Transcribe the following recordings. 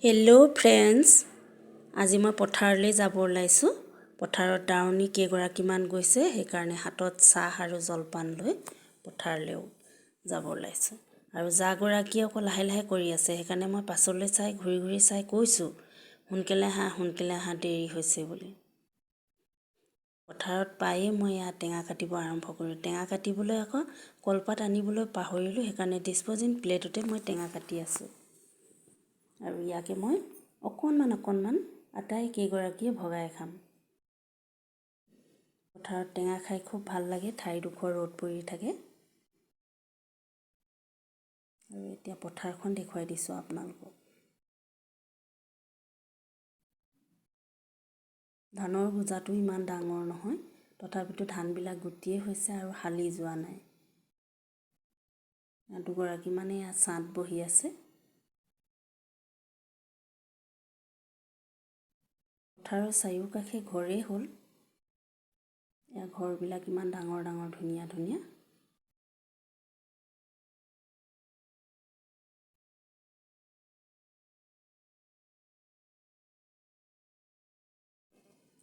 Hello' friends, আজি মই পথাৰলৈ যাব ওলাইছোঁ। পথাৰত দাৱনী কেইগৰাকীমান গৈছে, সেইকাৰণে হাতত চাহ আৰু জলপান লৈ পথাৰলৈও যাব ওলাইছোঁ। আৰু যাগৰাকী আকৌ লাহে লাহে কৰি আছে, সেইকাৰণে মই পাছলৈ চাই ঘূৰি ঘূৰি চাই কৈছোঁ সোনকালে আহা দেৰি হৈছে বুলি। পথাৰত পায়েই মই ইয়াত টেঙা কাটিব আৰম্ভ কৰিলোঁ। টেঙা কাটিবলৈ আকৌ কলপাত আনিবলৈ পাহৰিলোঁ, সেইকাৰণে ডিছপ'জিং প্লেটতে মই টেঙা কাটি আছোঁ। আৰু ইয়াকে মই অকণমান আটাই কেইগৰাকীয়ে ভগাই খাম। পথাৰত টেঙা খাই খুব ভাল লাগে, ঠাইডোখৰ ৰ'দ পৰি থাকে। আৰু এতিয়া পথাৰখন দেখুৱাই দিছোঁ আপোনালোকক। ধানৰ বোজাটো ইমান ডাঙৰ নহয়, তথাপিতো ধানবিলাক গুটিয়েই হৈছে আৰু হালি যোৱা নাই। দুগৰাকীমানে ইয়াত ছাঁত বহি আছে। পথাৰৰ চাৰিওকাষে ঘৰেই হ'ল। ইয়াৰ ঘৰবিলাক ইমান ডাঙৰ ধুনীয়া ধুনীয়া।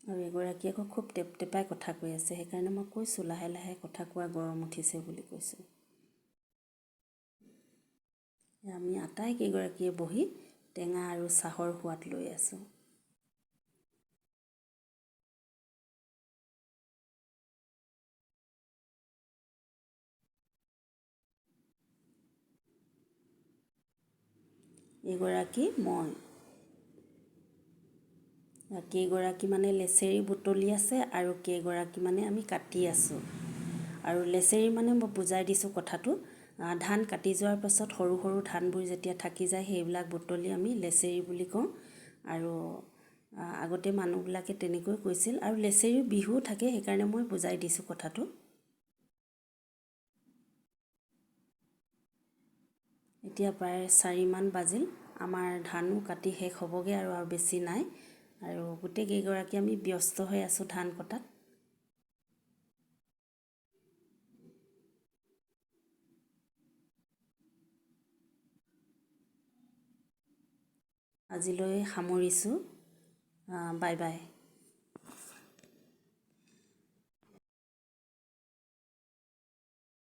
আৰু এগৰাকী আকৌ খুব টেপটেপাই কথা কৈ আছে, সেইকাৰণে মই কৈছোঁ লাহে লাহে কথা কোৱা, গৰম উঠিছে বুলি কৈছোঁ। আমি আটাইকেইগৰাকীয়ে বহি টেঙা আৰু চাহৰ সোৱাদ লৈ আছোঁ। এগৰাকী মই। কেইগৰাকী মানে লেচেৰী বুটলি আছে আৰু কেইগৰাকী মানে আমি কাটি আছোঁ। আৰু লেচেৰী মানে মই বুজাই দিছোঁ কথাটো। ধান কাটি যোৱাৰ পাছত সৰু সৰু ধানবোৰ যেতিয়া থাকি যায়, সেইবিলাক বুটলি আমি লেচেৰী বুলি কওঁ। আৰু আগতে মানুহবিলাকে তেনেকৈ কৈছিল। আৰু লেচেৰীৰ বিহু থাকে, সেইকাৰণে মই বুজাই দিছোঁ কথাটো। এতিয়া প্ৰায় 4মান বাজিল। আমাৰ ধানো কাটি শেষ হ'বগৈ আৰু বেছি নাই। আৰু গোটেইকেইগৰাকী আমি ব্যস্ত হৈ আছোঁ ধান কটাত। আজিলৈ সামৰিছোঁ। Bye bye.